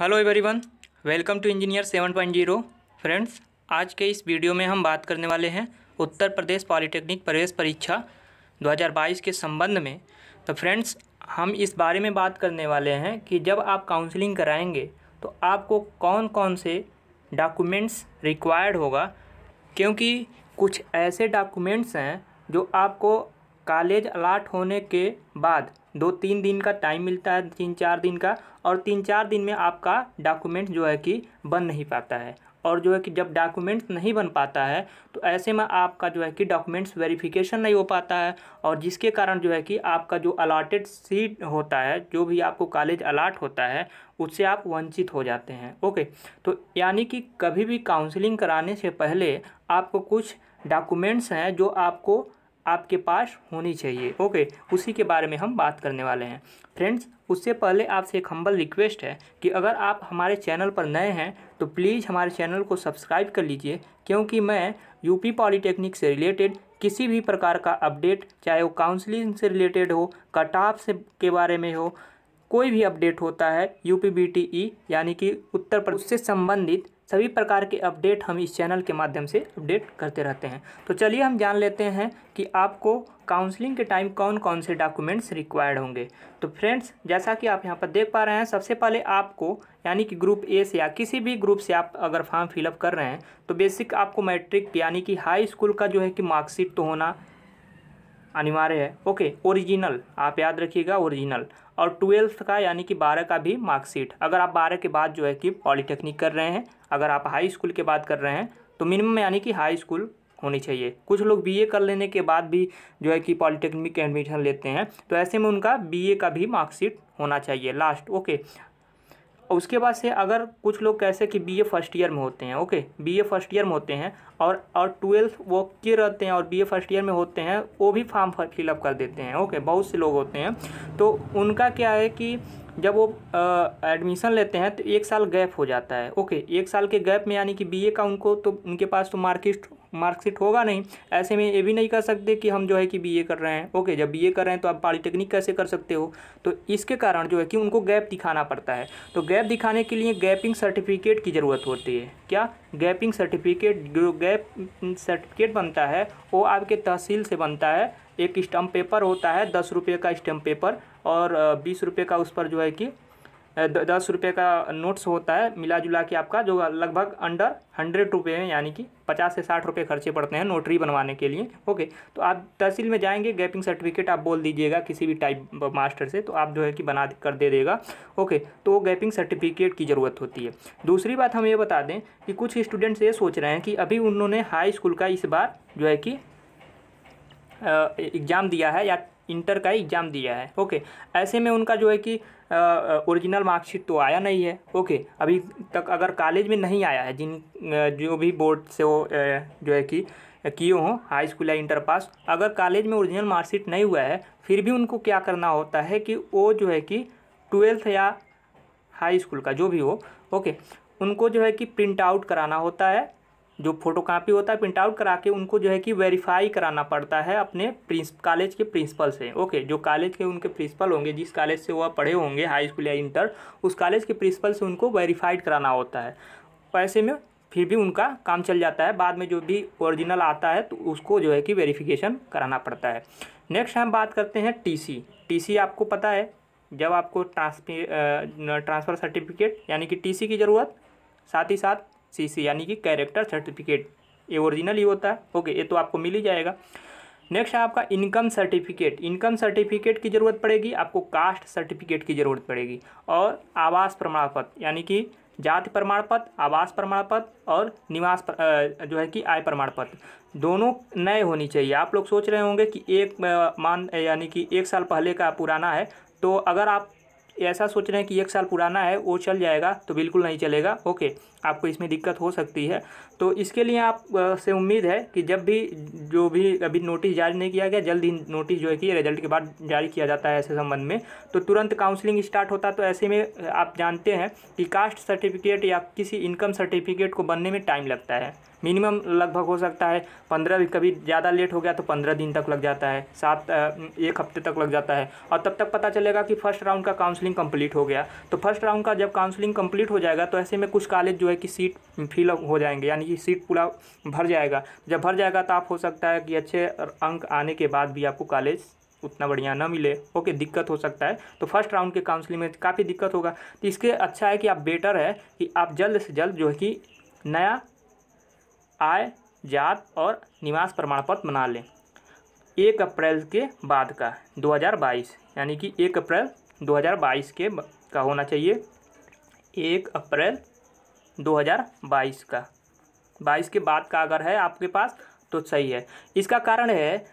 Hello everyone, welcome to engineer 7.0। Friends, आज के इस वीडियो में हम बात करने वाले हैं उत्तर प्रदेश पॉलिटेक्निक प्रवेश परीक्षा 2022 के संबंध में। तो फ्रेंड्स, हम इस बारे में बात करने वाले हैं कि जब आप काउंसलिंग कराएंगे तो आपको कौन कौन से डॉक्यूमेंट्स रिक्वायर्ड होगा, क्योंकि कुछ ऐसे डॉक्यूमेंट्स हैं जो आपको कॉलेज अलाट होने के बाद 2-3 दिन का टाइम मिलता है, 3-4 दिन का, और 3-4 दिन में आपका डॉक्यूमेंट जो है कि बन नहीं पाता है। और जो है कि जब डॉक्यूमेंट्स नहीं बन पाता है तो ऐसे में आपका जो है कि डॉक्यूमेंट्स वेरिफिकेशन नहीं हो पाता है, और जिसके कारण जो है कि आपका जो अलाटेड सीट होता है, जो भी आपको कॉलेज अलाट होता है, उससे आप वंचित हो जाते हैं। ओके, तो यानी कि कभी भी काउंसलिंग कराने से पहले आपको कुछ डॉक्यूमेंट्स हैं जो आपको आपके पास होनी चाहिए। ओके, उसी के बारे में हम बात करने वाले हैं। फ्रेंड्स, उससे पहले आपसे एक हम्बल रिक्वेस्ट है कि अगर आप हमारे चैनल पर नए हैं तो प्लीज़ हमारे चैनल को सब्सक्राइब कर लीजिए, क्योंकि मैं यूपी पॉलिटेक्निक से रिलेटेड किसी भी प्रकार का अपडेट, चाहे वो काउंसलिंग से रिलेटेड हो, कट ऑफ से के बारे में हो, कोई भी अपडेट होता है यूपीबीटीई यानी कि उत्तर प्रदेश से संबंधित सभी प्रकार के अपडेट हम इस चैनल के माध्यम से अपडेट करते रहते हैं। तो चलिए हम जान लेते हैं कि आपको काउंसलिंग के टाइम कौन कौन से डॉक्यूमेंट्स रिक्वायर्ड होंगे। तो फ्रेंड्स, जैसा कि आप यहाँ पर देख पा रहे हैं, सबसे पहले आपको यानी कि ग्रुप ए से या किसी भी ग्रुप से आप अगर फॉर्म फिलअप कर रहे हैं तो बेसिक आपको मैट्रिक यानी कि हाई स्कूल का जो है कि मार्कशीट तो होना अनिवार्य है। ओके, ओरिजिनल आप याद रखिएगा, ओरिजिनल, और 12th का यानी कि 12 का भी मार्कशीट। अगर आप 12 के बाद जो है कि पॉलिटेक्निक कर रहे हैं, अगर आप हाई स्कूल के बाद कर रहे हैं तो मिनिमम यानी कि हाई स्कूल होनी चाहिए। कुछ लोग बीए कर लेने के बाद भी जो है कि पॉलिटेक्निक के एडमिशन लेते हैं, तो ऐसे में उनका बीए का भी मार्कशीट होना चाहिए लास्ट। ओके, उसके बाद से अगर कुछ लोग कैसे कि बीए फर्स्ट ईयर में होते हैं, ओके, बीए फर्स्ट ईयर में होते हैं और 12th वो किए रहते हैं और बीए फर्स्ट ईयर में होते हैं, वो भी फॉर्म फिलअप कर देते हैं। ओके, बहुत से लोग होते हैं, तो उनका क्या है कि जब वो एडमिशन लेते हैं तो 1 साल गैप हो जाता है। ओके, 1 साल के गैप में यानी कि बीए का उनको तो उनके पास तो मार्कशीट होगा नहीं। ऐसे में ये भी नहीं कर सकते कि हम जो है कि बीए कर रहे हैं। ओके, जब बीए कर रहे हैं तो आप पॉलिटेक्निक कैसे कर सकते हो, तो इसके कारण जो है कि उनको गैप दिखाना पड़ता है। तो गैप दिखाने के लिए गैपिंग सर्टिफिकेट की ज़रूरत होती है। क्या? Gapping certificate. जो गैप सर्टिफिकेट बनता है वो आपके तहसील से बनता है। एक स्टम्प पेपर होता है, 10 रुपये का स्टम्प पेपर, और 20 रुपये का उस पर जो है कि 10 रुपये का नोट्स होता है, मिला जुला के आपका जो लगभग अंडर 100 रुपये है, यानी कि 50 से 60 रुपये खर्चे पड़ते हैं नोटरी बनवाने के लिए। ओके, तो आप तहसील में जाएंगे, गैपिंग सर्टिफिकेट आप बोल दीजिएगा किसी भी टाइप मास्टर से, तो आप जो है कि बना कर दे देगा। ओके, तो गैपिंग सर्टिफिकेट की ज़रूरत होती है। दूसरी बात हम ये बता दें कि कुछ स्टूडेंट्स ये सोच रहे हैं कि अभी उन्होंने हाई स्कूल का इस बार जो है कि एग्ज़ाम दिया है या इंटर का एग्ज़ाम दिया है। ओके, ऐसे में उनका जो है कि ओरिजिनल मार्कशीट तो आया नहीं है। ओके, अभी तक अगर कॉलेज में नहीं आया है, जो भी बोर्ड से वो जो है कि किए हों हाई स्कूल या इंटर पास, अगर कॉलेज में ओरिजिनल मार्कशीट नहीं हुआ है, फिर भी उनको क्या करना होता है कि वो जो है कि 12th या हाई स्कूल का जो भी हो, ओके, उनको जो है कि प्रिंट आउट कराना होता है। जो फोटोकॉपी होता है प्रिंट आउट करा के उनको जो है कि वेरीफाई कराना पड़ता है अपने कॉलेज के प्रिंसिपल से। ओके, जो कॉलेज के उनके प्रिंसिपल होंगे, जिस कॉलेज से वह पढ़े होंगे हाई स्कूल या इंटर, उस कॉलेज के प्रिंसिपल से उनको वेरीफाइड कराना होता है। ऐसे में फिर भी उनका काम चल जाता है। बाद में जो भी ओरिजिनल आता है तो उसको जो है कि वेरिफिकेशन कराना पड़ता है। नेक्स्ट हम बात करते हैं टीसी आपको पता है, जब आपको ट्रांसफ़र सर्टिफिकेट यानी कि टीसी की ज़रूरत, साथ ही साथ सीसी यानी कि कैरेक्टर सर्टिफिकेट, ये ओरिजिनल ही होता है। ओके, ये तो आपको मिल ही जाएगा। नेक्स्ट है आपका इनकम सर्टिफिकेट की ज़रूरत पड़ेगी, आपको कास्ट सर्टिफिकेट की ज़रूरत पड़ेगी, और आवास प्रमाण पत्र यानी कि जाति प्रमाण पत्र, आवास प्रमाण पत्र और निवास जो है कि आय प्रमाण पत्र दोनों नए होनी चाहिए। आप लोग सोच रहे होंगे कि यानी कि 1 साल पहले का पुराना है, तो अगर आप ऐसा सोच रहे हैं कि 1 साल पुराना है वो चल जाएगा, तो बिल्कुल नहीं चलेगा। ओके, आपको इसमें दिक्कत हो सकती है। तो इसके लिए आप से उम्मीद है कि जब भी जो भी अभी नोटिस जारी नहीं किया गया, जल्द ही नोटिस जो है कि रिजल्ट के बाद जारी किया जाता है ऐसे संबंध में, तो तुरंत काउंसलिंग स्टार्ट होता है। तो ऐसे में आप जानते हैं कि कास्ट सर्टिफिकेट या किसी इनकम सर्टिफिकेट को बनने में टाइम लगता है। मिनिमम लगभग हो सकता है 15, भी कभी ज़्यादा लेट हो गया तो 15 दिन तक लग जाता है, 1 हफ्ते तक लग जाता है। और तब तक पता चलेगा कि फर्स्ट राउंड का काउंसलिंग कंप्लीट हो गया। तो फर्स्ट राउंड का जब काउंसलिंग कंप्लीट हो जाएगा तो ऐसे में कुछ कॉलेज जो है कि सीट फिल हो जाएंगे, यानी कि सीट पूरा भर जाएगा। जब भर जाएगा तो आप हो सकता है कि अच्छे अंक आने के बाद भी आपको कॉलेज उतना बढ़िया ना मिले, ओके, दिक्कत हो सकता है। तो फर्स्ट राउंड के काउंसलिंग में काफ़ी दिक्कत होगा। तो इसके अच्छा है कि आप बेटर है कि आप जल्द से जल्द जो है कि नया आय, जात और निवास प्रमाण पत्र बना लें 1 अप्रैल के बाद का 2022, यानी कि 1 अप्रैल 2022 के का होना चाहिए। 1 अप्रैल 2022 का, 22 के बाद का अगर है आपके पास तो सही है। इसका कारण है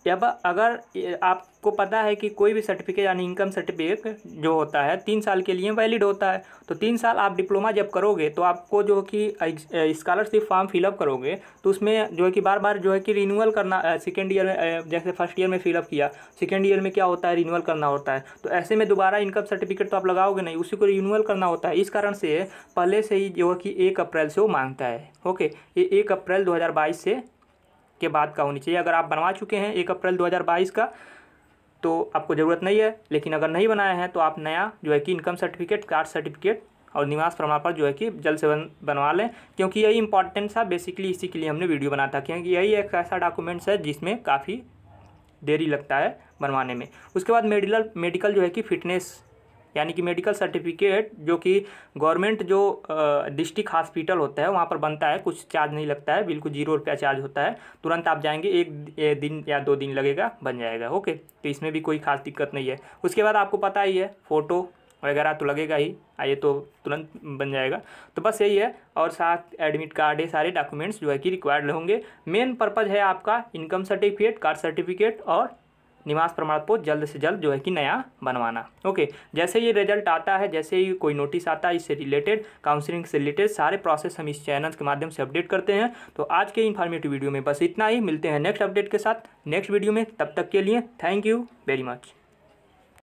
जब अगर आपको पता है कि कोई भी सर्टिफिकेट यानी इनकम सर्टिफिकेट जो होता है 3 साल के लिए वैलिड होता है। तो 3 साल आप डिप्लोमा जब करोगे तो आपको जो कि स्कॉलरशिप फॉर्म फिलअप करोगे तो उसमें जो है कि बार बार जो है कि रिन्यूअल करना, सेकेंड ईयर में जैसे फर्स्ट ईयर में फिलअप किया, सेकेंड ईयर में क्या होता है रिन्यूअल करना होता है। तो ऐसे में दोबारा इनकम सर्टिफिकेट तो आप लगाओगे नहीं, उसी को रिन्यूअल करना होता है। इस कारण से पहले से ही जो है कि 1 अप्रैल से वो मांगता है, ओके। ये 1 अप्रैल 2022 से के बाद का होनी चाहिए। अगर आप बनवा चुके हैं 1 अप्रैल 2022 का तो आपको ज़रूरत नहीं है, लेकिन अगर नहीं बनाया है तो आप नया जो है कि इनकम सर्टिफिकेट, कास्ट सर्टिफिकेट और निवास प्रमाण पत्र जो है कि जल्द से बनवा लें, क्योंकि यही इंपॉर्टेंट था। बेसिकली इसी के लिए हमने वीडियो बनाया था, क्योंकि यही एक ऐसा डॉक्यूमेंट्स है जिसमें काफ़ी देरी लगता है बनवाने में। उसके बाद मेडिकल जो है कि फिटनेस, यानी कि मेडिकल सर्टिफिकेट जो कि गवर्नमेंट जो डिस्ट्रिक्ट हॉस्पिटल होता है वहाँ पर बनता है, कुछ चार्ज नहीं लगता है, बिल्कुल 0 रुपया चार्ज होता है। तुरंत आप जाएंगे, 1 दिन या 2 दिन लगेगा, बन जाएगा, ओके। तो इसमें भी कोई खास दिक्कत नहीं है। उसके बाद आपको पता ही है फ़ोटो वगैरह तो लगेगा ही, आइए तो तुरंत बन जाएगा। तो बस यही है, और साथ एडमिट कार्ड, ये सारे डॉक्यूमेंट्स जो है कि रिक्वायर्ड होंगे। मेन पर्पज़ है आपका इनकम सर्टिफिकेट, कास्ट सर्टिफिकेट और निवास प्रमाण पत्र जल्द से जल्द जो है कि नया बनवाना, ओके। जैसे ये रिजल्ट आता है, जैसे ही कोई नोटिस आता है इससे रिलेटेड, काउंसलिंग से रिलेटेड सारे प्रोसेस हम इस चैनल के माध्यम से अपडेट करते हैं। तो आज के इन्फॉर्मेटिव वीडियो में बस इतना ही। मिलते हैं नेक्स्ट अपडेट के साथ नेक्स्ट वीडियो में, तब तक के लिए थैंक यू वेरी मच।